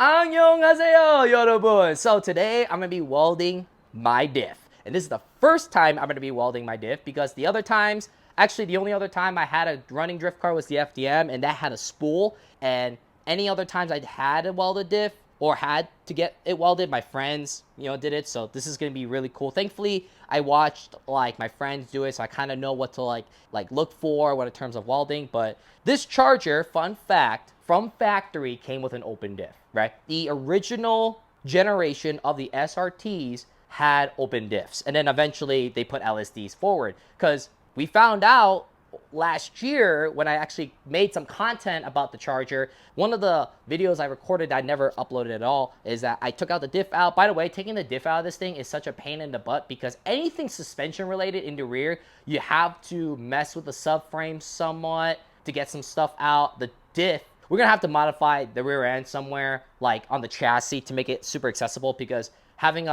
안녕하세요, 여러분. So today I'm gonna be welding my diff, and this is the first time I'm gonna be welding my diff because the other times, actually the only other time I had a running drift car was the FDM, and that had a spool. And any other times I'd had a welded diff or had to get it welded, my friends, did it. So this is gonna be really cool. Thankfully, I watched like my friends do it, so I kind of know what to like look for when in terms of welding. But this charger, fun fact, from factory came with an open diff, right? The original generation of the SRTs had open diffs, and then eventually they put LSDs forward because we found out last year when I actually made some content about the charger. One of the videos I recorded I never uploaded at all is that I took out the diff out. By the way, taking the diff out of this thing is such a pain in the butt because anything suspension related in the rear, you have to mess with the subframe somewhat to get some stuff out. The diff, we're gonna have to modify the rear end somewhere, like on the chassis, to make it super accessible because having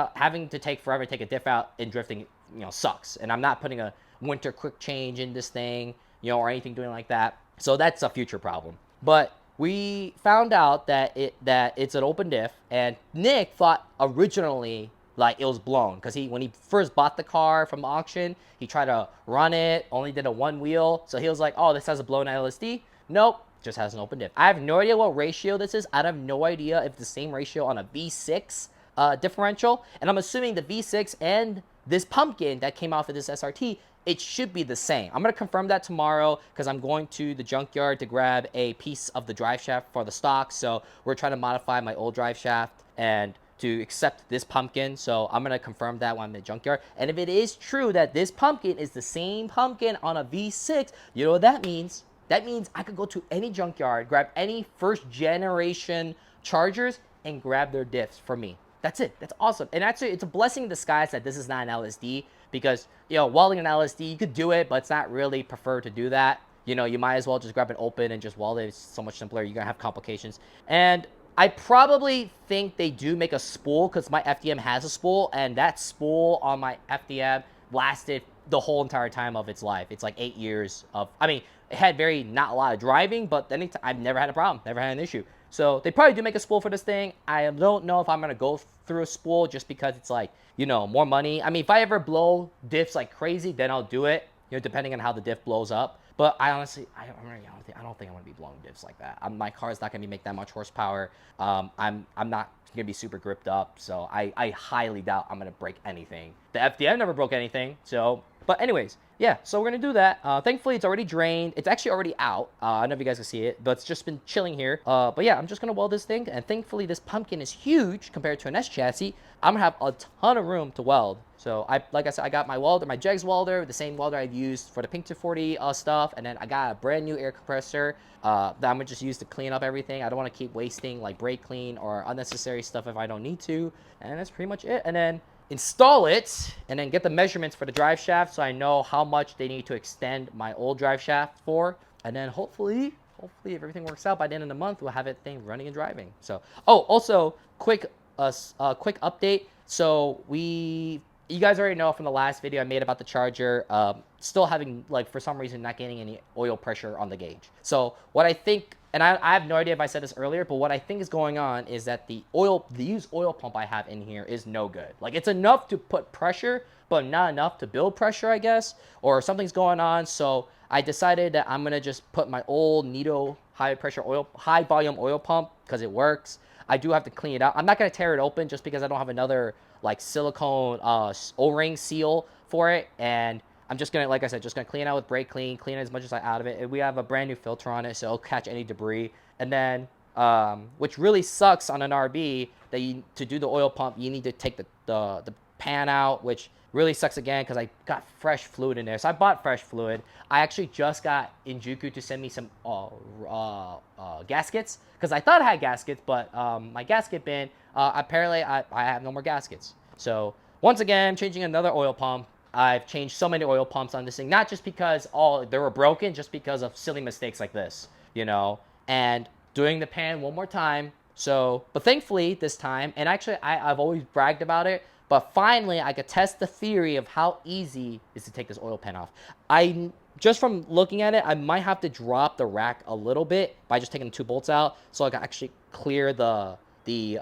to take forever to take a diff out in drifting, sucks. And I'm not putting a winter quick change in this thing, or anything doing like that. So that's a future problem. But we found out that it's an open diff, and Nick thought originally like it was blown because when he first bought the car from the auction, he tried to run it, only did a one wheel, so he was like, oh, this has a blown LSD. Nope, just has an open diff. I have no idea what ratio this is. I have no idea if it's the same ratio on a V6 differential, and I'm assuming the V6 and this pumpkin that came off of this SRT, it should be the same. I'm going to confirm that tomorrow because I'm going to the junkyard to grab a piece of the drive shaft for the stock. So we're trying to modify my old drive shaft and to accept this pumpkin. So I'm going to confirm that when I'm in the junkyard. And if it is true that this pumpkin is the same pumpkin on a V6, you know what that means? That means I could go to any junkyard, grab any first generation chargers, and grab their diffs for me. That's it. That's awesome. And actually, it's a blessing in disguise that this is not an LSD because, welding an LSD, you could do it, but it's not really preferred to do that. You might as well just grab it open and just weld it. It's so much simpler. You're going to have complications. And I probably think they do make a spool because my FDM has a spool, and that spool on my FDM lasted the whole entire time of its life. It's like 8 years of, it had not a lot of driving, but then I've never had a problem, never had an issue. So they probably do make a spool for this thing. I don't know if I'm going to go through a spool just because it's like, more money. If I ever blow diffs like crazy, then I'll do it, depending on how the diff blows up. But I honestly, I don't think I'm going to be blowing diffs like that. My car's not going to make that much horsepower. I'm not going to be super gripped up. So I highly doubt I'm going to break anything. The FDM never broke anything. So, but anyways, yeah, so we're going to do that. Thankfully, it's already drained. It's actually already out. I don't know if you guys can see it, but it's just been chilling here. But yeah, I'm just going to weld this thing. And thankfully, this pumpkin is huge compared to an S chassis. I'm going to have a ton of room to weld. So, like I said, I got my welder, my Jegs welder, the same welder I've used for the Pink 240 stuff. And then I got a brand new air compressor that I'm going to just use to clean up everything. I don't want to keep wasting like brake clean or unnecessary stuff if I don't need to. And that's pretty much it. And then install it and then get the measurements for the drive shaft so I know how much they need to extend my old drive shaft for. And then hopefully if everything works out by the end of the month, we'll have it thing running and driving. So, also quick update. So you guys already know from the last video I made about the charger, still having, for some reason, not getting any oil pressure on the gauge. So what I think, and I have no idea if I said this earlier, but what I think is going on is that the used oil pump I have in here is no good. Like, it's enough to put pressure, but not enough to build pressure, I guess, or something's going on. So I decided that I'm going to just put my old Nito high volume oil pump because it works. I do have to clean it out. I'm not going to tear it open just because I don't have another silicone O-ring seal for it, and I'm just gonna, like I said, just gonna clean it out with brake clean as much as I out of it. And we have a brand new filter on it, so it'll catch any debris. And then, which really sucks on an RB, that to do the oil pump, you need to take the pan out, which really sucks again because I got fresh fluid in there. So I bought fresh fluid. I actually just got Injuku to send me some gaskets because I thought I had gaskets, but my gasket bin, apparently I have no more gaskets. So once again, I'm changing another oil pump. I've changed so many oil pumps on this thing, not just because they were broken, just because of silly mistakes like this, and doing the pan one more time. So, but thankfully this time, and actually I've always bragged about it, but finally I could test the theory of how easy it is to take this oil pan off. Just from looking at it, I might have to drop the rack a little bit by just taking the 2 bolts out so I can actually clear the the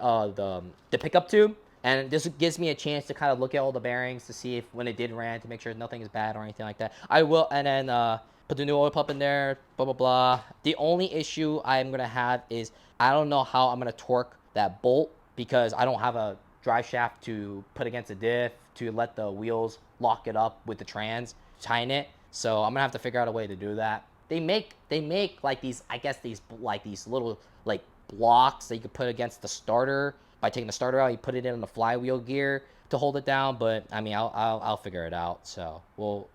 pickup tube, and this gives me a chance to kind of look at all the bearings to see if when it did ran, to make sure nothing is bad or anything like that. I will, and then put the new oil pump in there, blah blah blah. The only issue I'm gonna have is I don't know how I'm gonna torque that bolt, because I don't have a drive shaft to put against the diff to let the wheels lock it up with the trans, tighten it. So I'm gonna have to figure out a way to do that. They make like these, I guess these little like blocks that you could put against the starter. By taking the starter out, you put it in the flywheel gear to hold it down. But I mean, I'll figure it out. So we'll,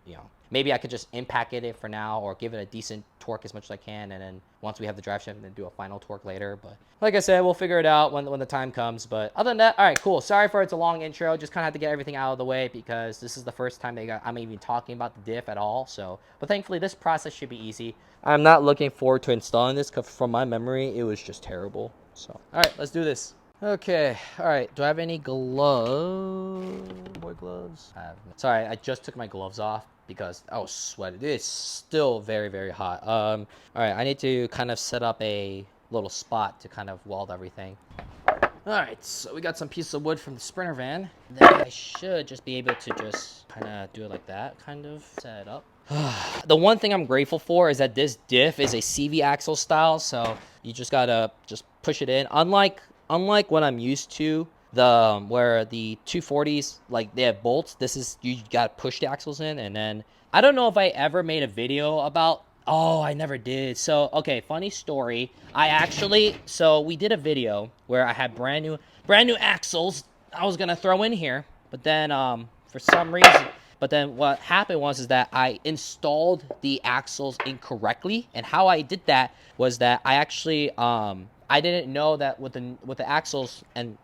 maybe I could just impact it for now, or give it a decent torque as much as I can, and then once we have the drive shaft, then do a final torque later. But like I said, we'll figure it out when the time comes. But other than that, all right, cool. Sorry for it's a long intro. Just kind of had to get everything out of the way, because this is the first time I'm even talking about the diff at all. So, but thankfully this process should be easy. I'm not looking forward to installing this, because from my memory, it was just terrible. So, all right, let's do this. Okay, all right. Do I have any gloves? Boy gloves? Sorry, I just took my gloves off because I was sweating. It's still very, very hot. All right, I need to kind of set up a little spot to kind of weld everything. All right, so we got some piece of wood from the Sprinter van. Then I should just be able to just kind of do it like that, kind of set it up. The one thing I'm grateful for is that this diff is a CV axle style, so you just gotta just push it in. Unlike what I'm used to, where the 240s, like they have bolts, this is, you gotta push the axles in. And then I don't know if I ever made a video about, oh, I never did. So okay, funny story. So we did a video where I had brand new axles I was gonna throw in here, but then for some reason, but then what happened was that I installed the axles incorrectly. And how I did that was that I actually I didn't know that with the axles and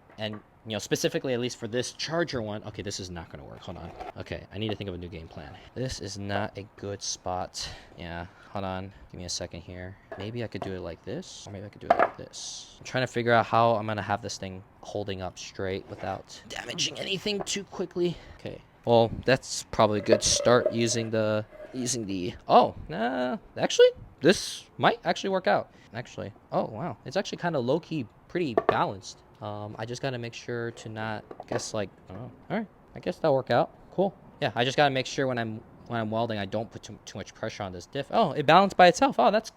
specifically, at least for this charger one. Okay, this is not gonna work. Hold on. Okay, I need to think of a new game plan. This is not a good spot. Yeah, hold on. Give me a second here. Maybe I could do it like this, or maybe I could do it like this. I'm trying to figure out how I'm gonna have this thing holding up straight without damaging anything too quickly. Okay. Well, that's probably a good start using the oh, nah, actually this might actually work out. Actually, oh wow, it's actually kind of low-key pretty balanced. I just gotta make sure to not, I guess, like, oh, all right, I guess that'll work out. Cool. Yeah, I just gotta make sure when I'm welding, I don't put too much pressure on this diff. Oh, it balanced by itself. Oh, that's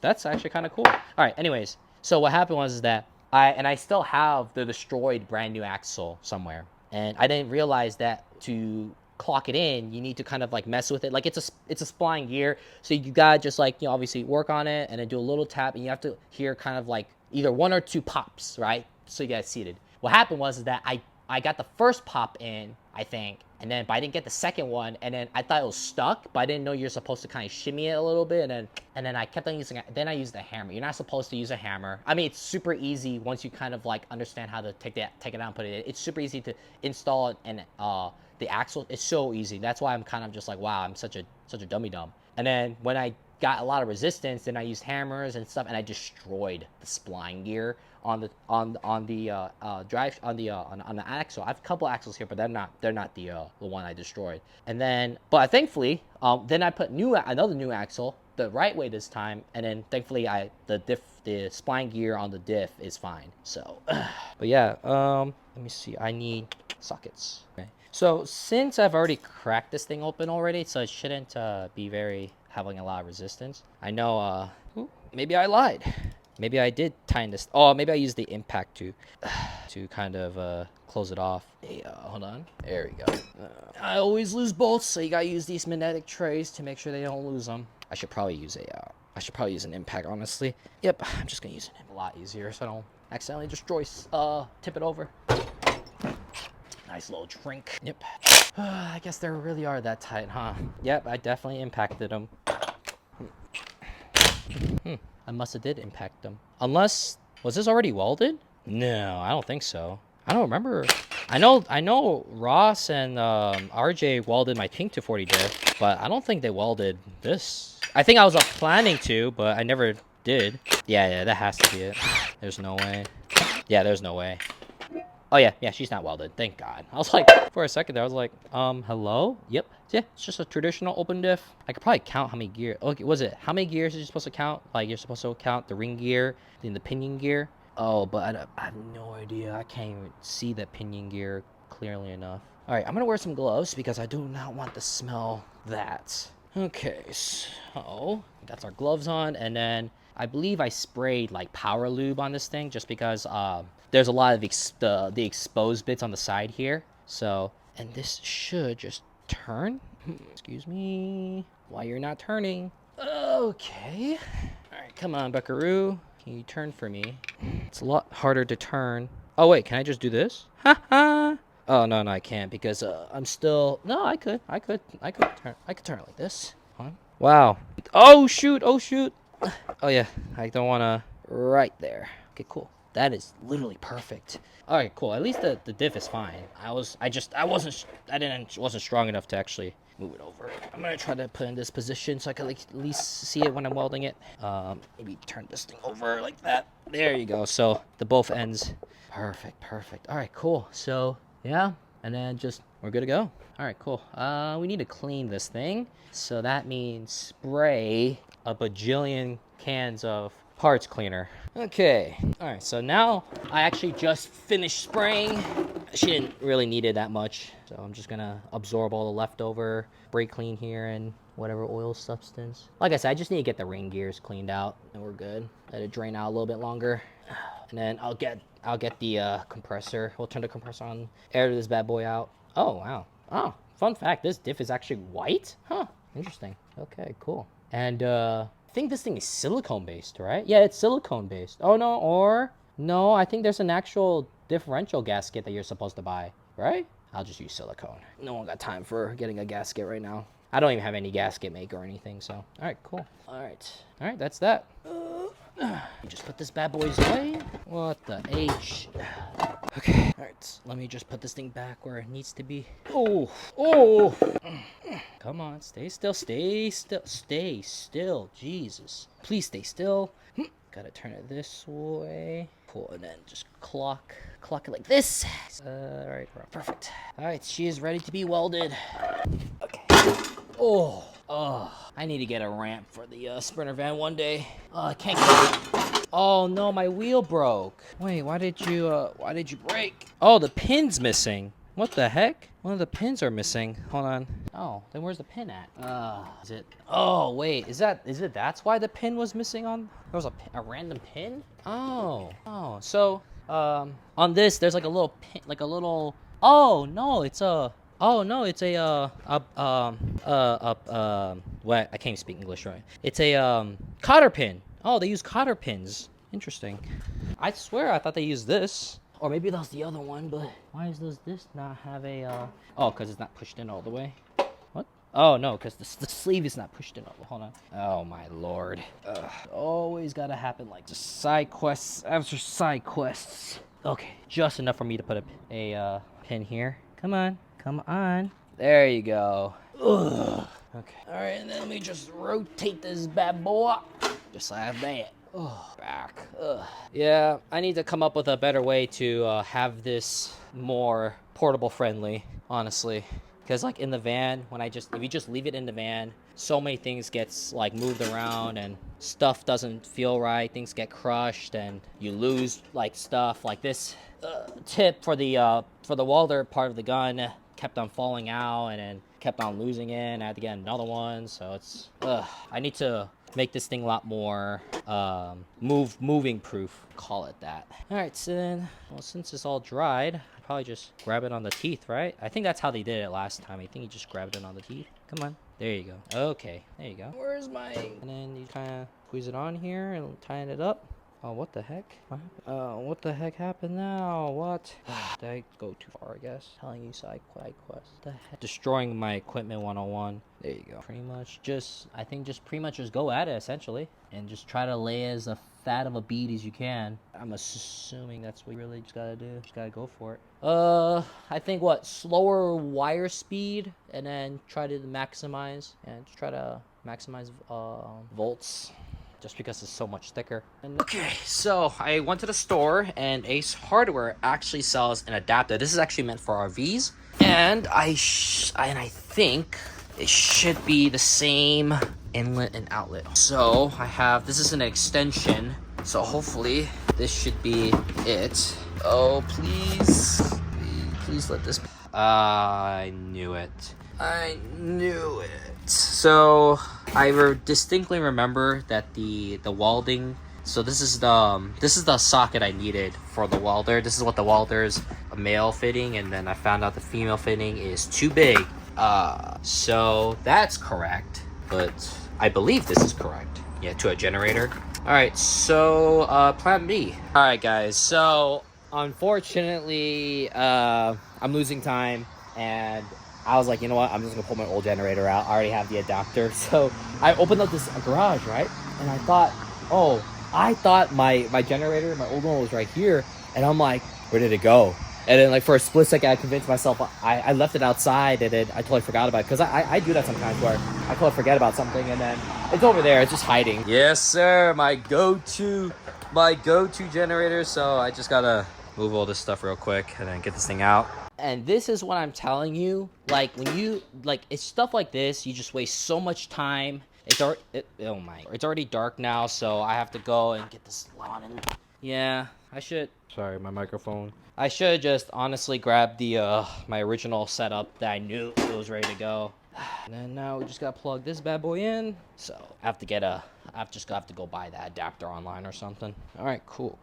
actually kind of cool. All right, anyways, so what happened was that I still have the destroyed brand new axle somewhere, and I didn't realize that to clock it in, you need to kind of like mess with it. Like it's a spline gear, so you gotta just like, obviously work on it and then do a little tap, and you have to hear kind of like either 1 or 2 pops, right? So you get it seated. What happened was that I got the first pop in, I think, and then but I didn't get the second one, and then I thought it was stuck, but I didn't know you're supposed to kind of shimmy it a little bit, and then I kept on using it. Then I used the hammer. You're not supposed to use a hammer. I mean, it's super easy once you kind of like understand how to take it out and put it in. It's super easy to install it, and the axle is so easy. That's why I'm kind of just like, wow, I'm such a dummy dumb. And then when I got a lot of resistance, then I used hammers and stuff, and I destroyed the spline gear on the axle. I have a couple axles here, but they're not the one I destroyed. And then, but thankfully, then I put another new axle the right way this time, and then thankfully the spline gear on the diff is fine. So, but yeah, let me see. I need sockets. Okay. So since I've already cracked this thing open already, so it shouldn't be having a lot of resistance. I know, maybe I lied. Maybe I did tighten this. Oh, maybe I used the impact to kind of close it off. Hey, hold on. There we go. I always lose bolts, so you gotta use these magnetic trays to make sure they don't lose them. I should probably use an impact, honestly. Yep, I'm just gonna use it a lot easier so I don't accidentally destroy, tip it over. Nice little drink. Yep. I guess they really are that tight, huh? Yep, I definitely impacted them. I must have did impact them. Unless, was this already welded? No, I don't think so. I don't remember. I know Ross and RJ welded my pink 240 diff, but I don't think they welded this. I think I was planning to, but I never did. Yeah, that has to be it. There's no way. Yeah, there's no way. Oh yeah, she's not welded. Thank God. I was like, for a second there, I was like, hello? Yep. Yeah, it's just a traditional open diff. I could probably count how many gears. Okay, how many gears are you supposed to count? Like, you're supposed to count the ring gear, then the pinion gear. Oh, but I have no idea. I can't even see the pinion gear clearly enough. All right, I'm gonna wear some gloves because I do not want to smell that. Okay, so that's our gloves on, and then I believe I sprayed like power lube on this thing just because there's a lot of the exposed bits on the side here. So, and this should just turn. Excuse me, why you're not turning? Okay. All right, come on, Buckaroo. Can you turn for me? It's a lot harder to turn. Oh wait, can I just do this? Ha ha. Oh no, I can't because I'm still. No, I could turn. I could turn it like this. Huh? Wow. Oh shoot. Oh shoot. Oh yeah. I don't wanna. Right there. Okay, cool. That is literally perfect. All right, cool. At least the diff is fine. I wasn't strong enough to actually move it over. I'm gonna try to put in this position so I can like at least see it when I'm welding it. Maybe turn this thing over like that. There you go. So the both ends. Perfect. All right, cool. So yeah, and then just we're good to go. All right, cool. We need to clean this thing. So that means spray a bajillion cans of parts cleaner. Okay. All right, so now I actually just finished spraying. She didn't really need it that much, so I'm just gonna absorb all the leftover brake clean here and whatever oil substance. Like I said, I just need to get the ring gears cleaned out and we're good. Let it drain out a little bit longer, and then I'll get the compressor. We'll turn the compressor on, air this bad boy out. Oh wow. Oh, fun fact, this diff is actually white. Huh, interesting. Okay, cool. And I think this thing is silicone based, right? Yeah, it's silicone based. Oh no, or no, I think there's an actual differential gasket that you're supposed to buy, right? I'll just use silicone. No one got time for getting a gasket right now. I don't even have any gasket maker or anything, so. All right, cool. All right, that's that. Just put this bad boy's away. What the H? Okay, all right, let me just put this thing back where it needs to be. Oh. Come on, stay still, Jesus. Please stay still. Gotta turn it this way. Cool, and then just clock it like this. All right, perfect. All right, she is ready to be welded. Okay. Oh, I need to get a ramp for the Sprinter van one day. I can't get it. Oh no, my wheel broke. Wait, why did you break? Oh, the pin's missing. What the heck? One of the pins are missing. Hold on. Oh, then where's the pin at? Is it? Oh, wait. Is it? That's why the pin was missing on? There was a random pin? Oh. So, on this, there's like a little pin, like a little. Oh no, it's a. Oh no, it's a what? I can't speak English right. It's a cotter pin. Oh, they use cotter pins. Interesting. I swear I thought they used this. Or maybe that was the other one, but why does this not have a, oh, because it's not pushed in all the way. What? Oh, no, because the sleeve is not pushed in all the way. Hold on. Oh, my lord. Always gotta happen like just side quests after side quests. Okay, just enough for me to put a pin here. Come on. There you go. Ugh. Okay. All right, and then let me just rotate this bad boy. Just like that. Oh, back. Ugh. Yeah, I need to come up with a better way to have this more portable friendly, honestly. Because like in the van, if you just leave it in the van, so many things gets like moved around and stuff doesn't feel right. Things get crushed and you lose like stuff. Like this tip for the welder part of the gun kept on falling out and then kept on losing it, and I had to get another one. So it's I need to make this thing a lot more moving proof, call it that. All right, so then, well, since it's all dried, I'll probably just grab it on the teeth, right? I think that's how they did it last time. I think you just grabbed it on the teeth. Come on, there you go. Okay, there you go. Where's my, and then you kind of squeeze it on here and tighten it up. Oh, what the heck? What the heck happened now? What? Did I go too far, I guess? Telling you side quest. The heck? Destroying my equipment 101. There you go. Pretty much I think just go at it, essentially. And just try to lay as fat of a bead as you can. I'm assuming that's what you really just gotta do. Just gotta go for it. I think slower wire speed, and then try to maximize, volts. Just because it's so much thicker. Okay, so I went to the store and Ace Hardware actually sells an adapter. This is actually meant for RVs, and I think it should be the same inlet and outlet. So I have, this is an extension, so hopefully this should be it. Oh, please let this be. I knew it. I knew it. So I distinctly remember that the welding. So this is the socket I needed for the welder. This is what the welder's a male fitting, and then I found out the female fitting is too big. So that's correct, but I believe this is correct. Yeah, to a generator. All right, so plan B. All right, guys. So unfortunately, I'm losing time, and I was like, you know what? I'm just gonna pull my old generator out. I already have the adapter. So I opened up this garage, right? And I thought my generator, my old one was right here. And I'm like, where did it go? And then like for a split second, I convinced myself I left it outside, and then I totally forgot about it. Because I do that sometimes where I totally forget about something, and then it's over there. It's just hiding. Yes, sir. My go-to generator. So I just gotta move all this stuff real quick and then get this thing out. And this is what I'm telling you. Like when you it's stuff like this, you just waste so much time. It's already dark now, so I have to go and get this lawn in. Yeah, I should. Sorry, my microphone. I should just honestly grab the my original setup that I knew it was ready to go. And then now we just gotta plug this bad boy in. So I have to go buy that adapter online or something. All right, cool.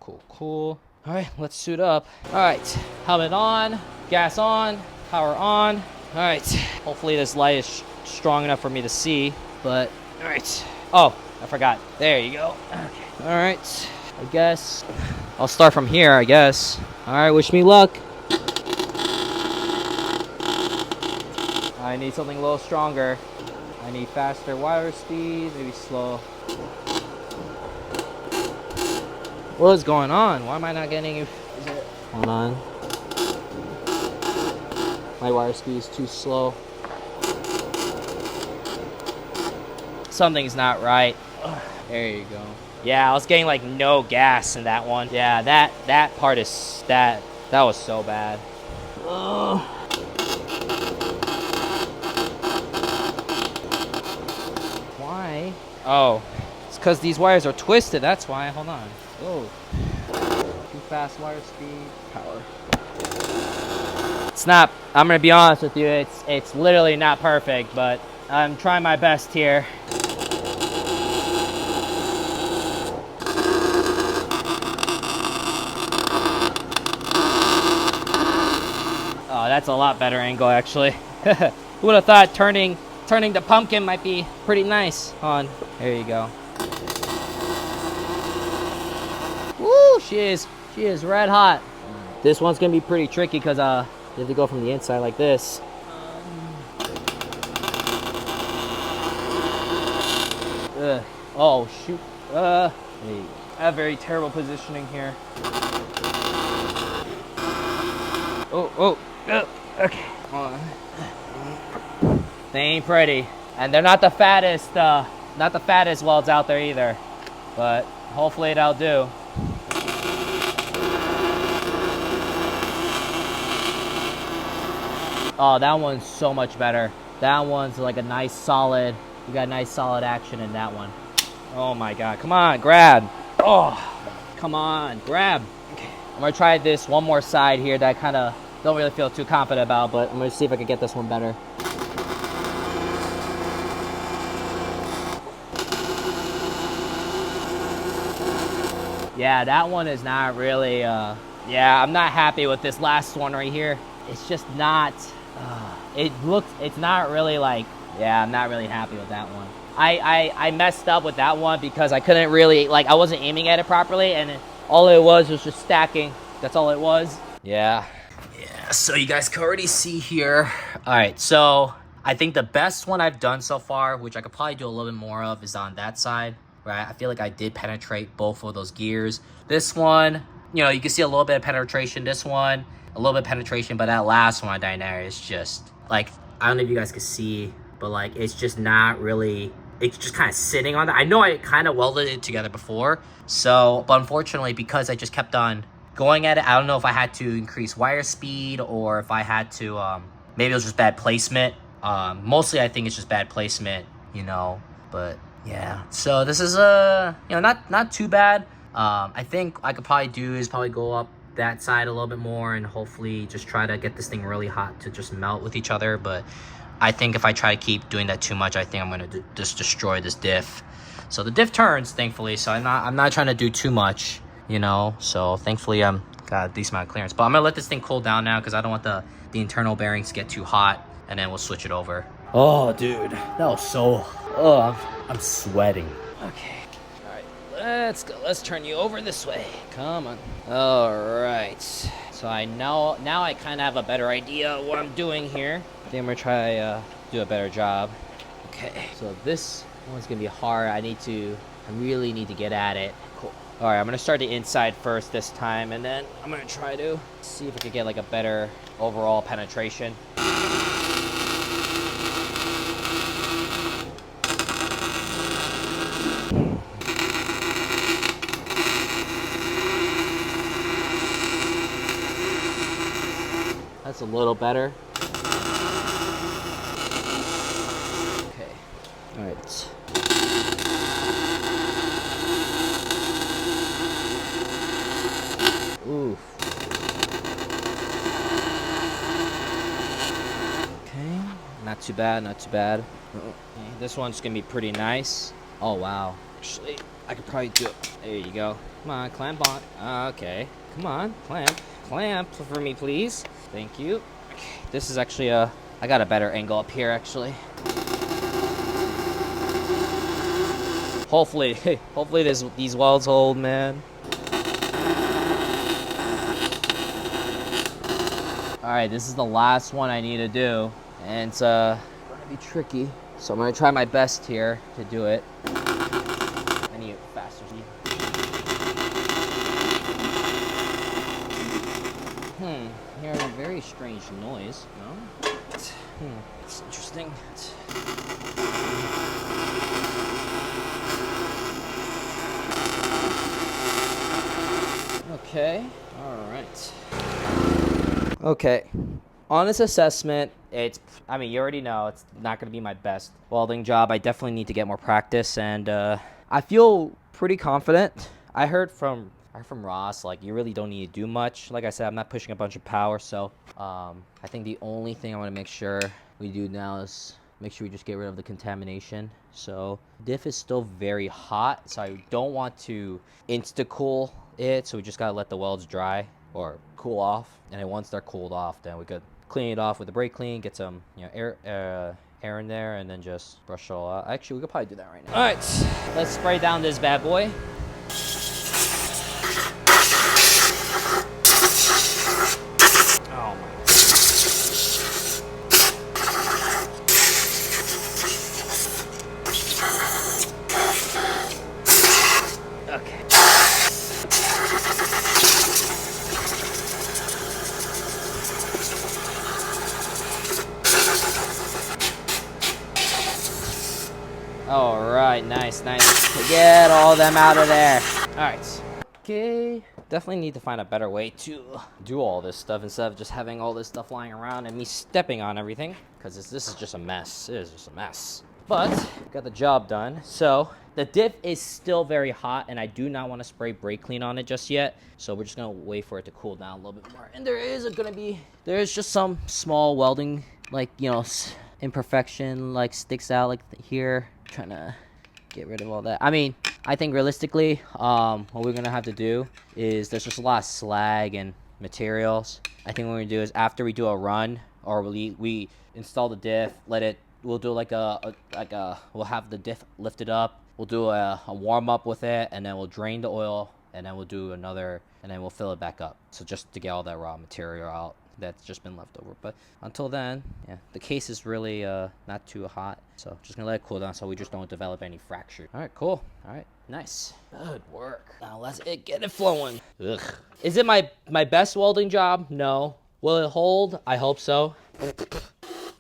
All right, let's suit up. All right, helmet on, gas on, power on. All right, hopefully this light is strong enough for me to see, but all right. Oh, I forgot. There you go. Okay. All right, I guess I'll start from here, I guess. All right, wish me luck. I need something a little stronger. I need faster wire speed, maybe slow. What is going on? Why am I not getting it? Hold on. My wire speed is too slow. Something's not right. There you go. Yeah, I was getting like no gas in that one. Yeah, that part is that was so bad. Ugh. Why? Oh, it's because these wires are twisted. That's why. Hold on. Oh, too fast wire speed. Power. It's not. I'm gonna be honest with you. It's literally not perfect, but I'm trying my best here. Oh, that's a lot better angle, actually. Who would have thought turning the pumpkin might be pretty nice on. There you go. Woo, she is red hot. This one's gonna be pretty tricky because you have to go from the inside like this. Oh shoot. I have very terrible positioning here. Okay. Hold on. They ain't pretty, and they're not the fattest welds out there either. But hopefully that'll do. Oh, that one's so much better. That one's like a nice solid. You got nice solid action in that one. Oh my God! Come on, grab. Oh, come on, grab. Okay. I'm gonna try this one more side here that I kind of don't really feel too confident about, but I'm gonna see if I can get this one better. Yeah, that one is not really, yeah, I'm not happy with this last one right here. It's just not, it's not really like, yeah, I'm not really happy with that one. I messed up with that one because I couldn't really, like, I wasn't aiming at it properly, and all it was just stacking. That's all it was. Yeah, so you guys can already see here. All right, so I think the best one I've done so far, which I could probably do a little bit more of, is on that side. Right, I feel like I did penetrate both of those gears. This one, you know, you can see a little bit of penetration. This one, a little bit of penetration, but that last one down there is just, like, I don't know if you guys can see, but, like, it's just not really, it's just kind of sitting on that. I know I kind of welded it together before, so, but unfortunately, because I just kept on going at it, I don't know if I had to increase wire speed or if I had to, maybe it was just bad placement. Mostly I think it's just bad placement, you know, but yeah, so this is you know, not too bad. I think I could probably do is probably go up that side a little bit more and hopefully just try to get this thing really hot to just melt with each other. But I think if I try to keep doing that too much, I think I'm gonna just destroy this diff. So the diff turns, thankfully, so I'm not trying to do too much, you know. So thankfully I'm got a decent amount of clearance. But I'm gonna let this thing cool down now because I don't want the internal bearings to get too hot, and then we'll switch it over. Oh dude, that was so, oh, I'm sweating. Okay, all right, let's go. Let's turn you over this way. Come on. All right, so now I kind of have a better idea of what I'm doing here. I think I'm gonna try do a better job. Okay, so this one's gonna be hard. I really need to get at it. Cool. All right, I'm gonna start the inside first this time, and then I'm gonna try to see if I can get like a better overall penetration. That's a little better. Okay. All right. Oof. Okay. Not too bad, not too bad. Okay. This one's gonna be pretty nice. Oh wow. Actually, I could probably do it. There you go. Come on, clamp on. Okay. Come on, clamp. Clamp for me, please. Thank you. Okay. This is actually I got a better angle up here, actually. Hopefully these welds hold, man. All right, this is the last one I need to do, and it's gonna be tricky. So I'm gonna try my best here to do it. I need it faster. Hearing a very strange noise. No? It's interesting. Okay. All right. Okay. On this assessment, I mean, you already know it's not going to be my best welding job. I definitely need to get more practice, and I feel pretty confident. I heard from Ross, like, you really don't need to do much. Like I said, I'm not pushing a bunch of power, so I think the only thing I want to make sure we do now is make sure we just get rid of the contamination. So diff is still very hot, so I don't want to insta-cool it, so we just got to let the welds dry or cool off, and then once they're cooled off, then we could clean it off with a brake clean, get some air in there, and then just brush it all out. Actually, we could probably do that right now. All right, let's spray down this bad boy. Oh my. Okay. All right, nice. Get all them out of there. All right. Okay. Definitely need to find a better way to do all this stuff instead of just having all this stuff lying around and me stepping on everything, because this is just a mess. It is just a mess. But got the job done. So the diff is still very hot, and I do not want to spray brake clean on it just yet. So we're just gonna wait for it to cool down a little bit more. And there is just some small welding, like, you know, imperfection, like sticks out like here. Trying to get rid of all that. I mean, I think realistically, what we're gonna have to do is there's just a lot of slag and materials. I think what we're gonna do is after we do a run, or we install the diff, we'll do we'll have the diff lifted up. We'll do a warm up with it, and then we'll drain the oil, and then we'll do another, and then we'll fill it back up. So just to get all that raw material out that's just been left over. But until then, yeah, the case is really not too hot, so just gonna let it cool down so we just don't develop any fracture. All right, cool. All right, nice, good work. Now let's get it flowing. Ugh. Is it my best welding job? No. Will it hold? I hope so.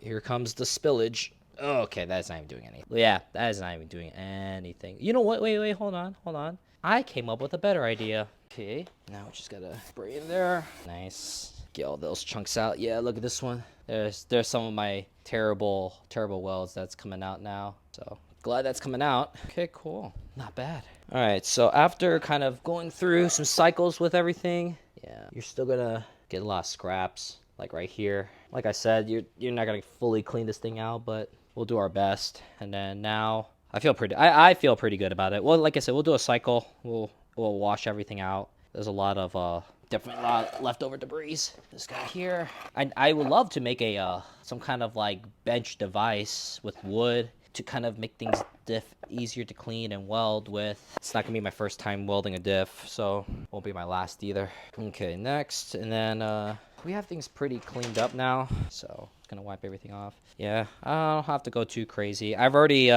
Here comes the spillage. Okay, that's not even doing anything. Yeah, that is not even doing anything. You know what? Wait, hold on. I came up with a better idea. Okay, now we just gotta spray in there. Nice. Get all those chunks out. Yeah, look at this one. There's some of my terrible welds that's coming out now. So glad that's coming out. Okay, cool. Not bad. All right, so after kind of going through some cycles with everything, yeah, you're still gonna get a lot of scraps, like right here. Like I said, you're not gonna fully clean this thing out, but we'll do our best. And then now I feel pretty good about it. Well, like I said, we'll do a cycle. We'll wash everything out. There's a lot of definitely a lot of leftover debris. This guy here. I would love to make a some kind of like bench device with wood to kind of make things easier to clean and weld with. It's not gonna be my first time welding a diff, so won't be my last either. Okay, next, and then we have things pretty cleaned up now, so it's gonna wipe everything off. Yeah, I don't have to go too crazy. I've already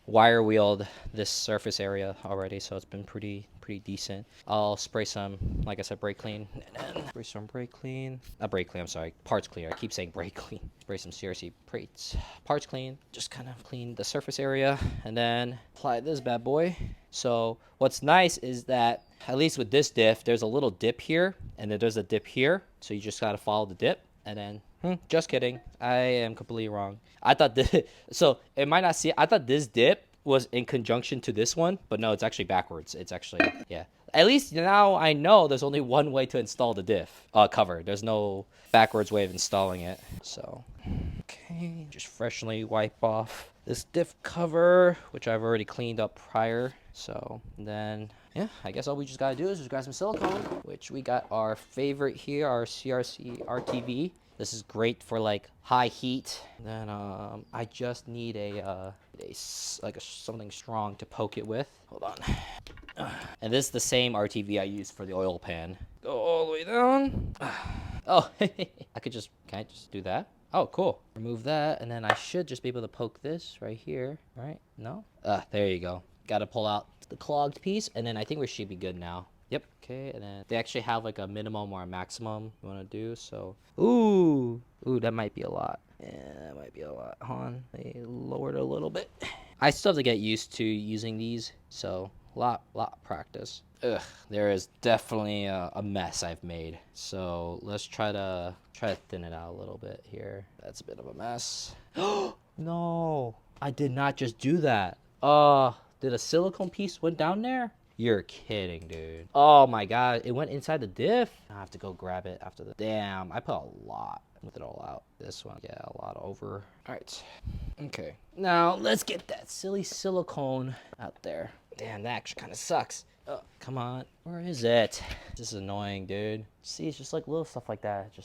wire wheeled this surface area already, so it's been pretty decent. I'll spray some, like I said, brake clean, and then spray some brake clean. Not brake clean, I'm sorry, parts cleaner. I keep saying brake clean. Spray some CRC parts clean. Just kind of clean the surface area, and then apply this bad boy. So what's nice is that at least with this diff, there's a little dip here, and then there's a dip here. So you just gotta follow the dip, and then just kidding. I am completely wrong. I thought this, so it might not see. I thought this dip was in conjunction to this one, but no, it's actually backwards. It's actually, yeah. At least now I know there's only one way to install the diff cover. There's no backwards way of installing it. So, okay, just freshly wipe off this diff cover, which I've already cleaned up prior. So then, yeah, I guess all we just gotta do is just grab some silicone, which we got our favorite here, our CRC RTV. This is great for like high heat. Then I just need something strong to poke it with. Hold on. And this is the same RTV I used for the oil pan. Go all the way down. Oh, can I just do that? Oh, cool. Remove that, and then I should just be able to poke this right here, right? No? There you go. Got to pull out the clogged piece, and then I think we should be good now. Yep. Okay, and then they actually have like a minimum or a maximum you want to do. So, ooh, that might be a lot. Yeah, that might be a lot. Hold on, they lowered it a little bit. I still have to get used to using these, so lot of practice. Ugh, there is definitely a mess I've made. So let's try to thin it out a little bit here. That's a bit of a mess. No, I did not just do that. Did a silicone piece went down there? You're kidding, dude. Oh my god, it went inside the diff. I have to go grab it after the. Damn, I put a lot with it all out. This one, yeah, a lot over. All right, okay. Now let's get that silly silicone out there. Damn, that actually kind of sucks. Oh, come on, where is it? This is annoying, dude. See, it's just like little stuff like that. It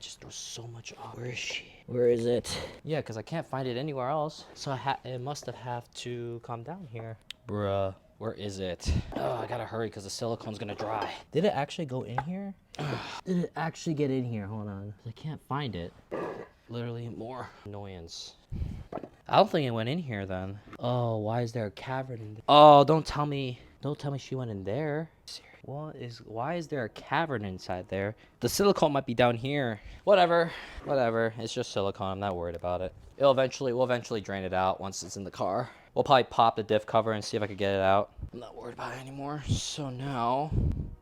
just throws so much off. Where is she? Where is it? Yeah, because I can't find it anywhere else. So it must have to come down here. Bruh. Where is it? Oh, I gotta hurry because the silicone's gonna dry. Did it actually go in here? Did it actually get in here? Hold on. I can't find it. Literally more annoyance. I don't think it went in here then. Oh, why is there a cavern in there? Oh, don't tell me she went in there. Why is there a cavern inside there? The silicone might be down here. Whatever. It's just silicone. I'm not worried about it. We'll eventually drain it out once it's in the car. We'll probably pop the diff cover and see if I can get it out. I'm not worried about it anymore. So now,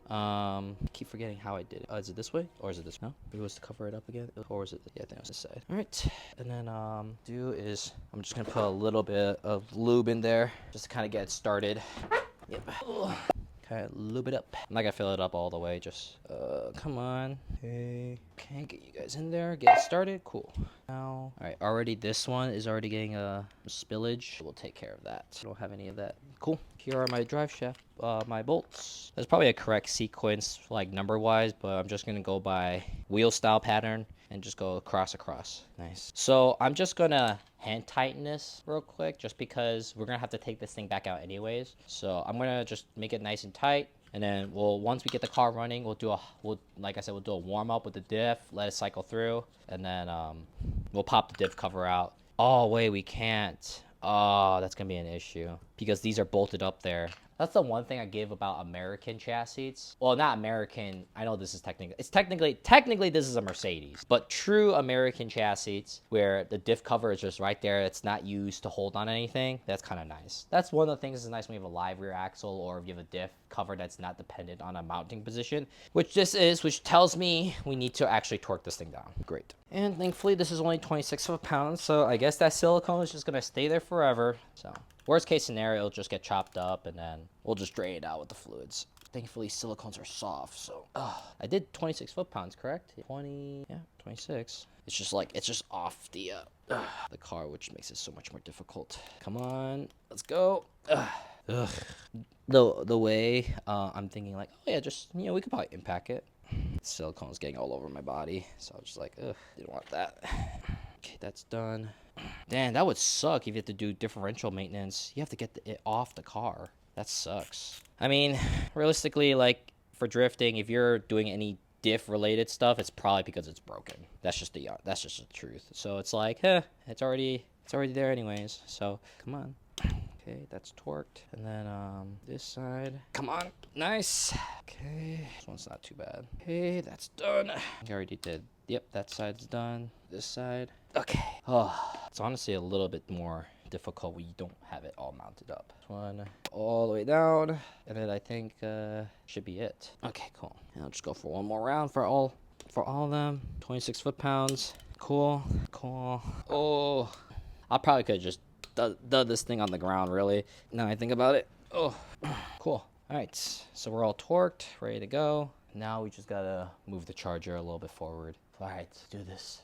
I keep forgetting how I did it. Is it this way or is it this? No, it was to cover it up again, or was it? Yeah, I think it was this side. All right, and then I'm just gonna put a little bit of lube in there just to kind of get it started. Yep. Kind of lube it up. I'm not gonna fill it up all the way. Just come on. Okay, get you guys in there. Get it started. Cool. Now, all right. Already, this one is already getting a spillage. We'll take care of that. I don't have any of that. Cool. Here are my drive shaft, my bolts. There's probably a correct sequence, like number-wise, but I'm just gonna go by wheel style pattern and just go across. Nice. So I'm just gonna hand tighten this real quick, just because we're gonna have to take this thing back out anyways. So I'm gonna just make it nice and tight, and then once we get the car running, we'll do a warm up with the diff, let it cycle through, and then we'll pop the diff cover out. Oh wait, we can't. Oh, that's gonna be an issue because these are bolted up there. That's the one thing I give about American chassis. Well, not American. I know this is technically this is a Mercedes, but true American chassis where the diff cover is just right there. It's not used to hold on anything. That's kind of nice. That's one of the things that's nice when you have a live rear axle or if you have a diff cover that's not dependent on a mounting position, which this is, which tells me we need to actually torque this thing down. Great. And thankfully this is only 26 foot-pounds, so I guess that silicone is just gonna stay there forever. So Worst case scenario, it'll just get chopped up and then we'll just drain it out with the fluids. Thankfully, silicones are soft, so I did 26 foot-pounds, correct? 20, yeah, 26. It's just like it's just off the car, which makes it so much more difficult. Come on, let's go. Ugh. The way I'm thinking like, oh yeah, just we could probably impact it. Silicone's getting all over my body, so I was just like, ugh, didn't want that. Okay, that's done. Damn, that would suck if you have to do differential maintenance. You have to get it off the car. That sucks. I mean, realistically, like for drifting, if you're doing any diff related stuff, it's probably because it's broken. That's just the truth. So it's like, it's already there anyways. So come on. Okay, that's torqued. And then this side. Come on. Nice. Okay. This one's not too bad. Okay, that's done. I already did. Yep, that side's done. This side. Okay. Oh, it's honestly a little bit more difficult when you don't have it all mounted up. This one all the way down. And then I think should be it. Okay, cool. And I'll just go for one more round for all of them. 26 foot-pounds. Cool. Cool. Oh. I probably could have just done this thing on the ground, really. Now I think about it. Oh, cool. All right, so we're all torqued, ready to go. Now we just gotta move the charger a little bit forward. All right, let's do this.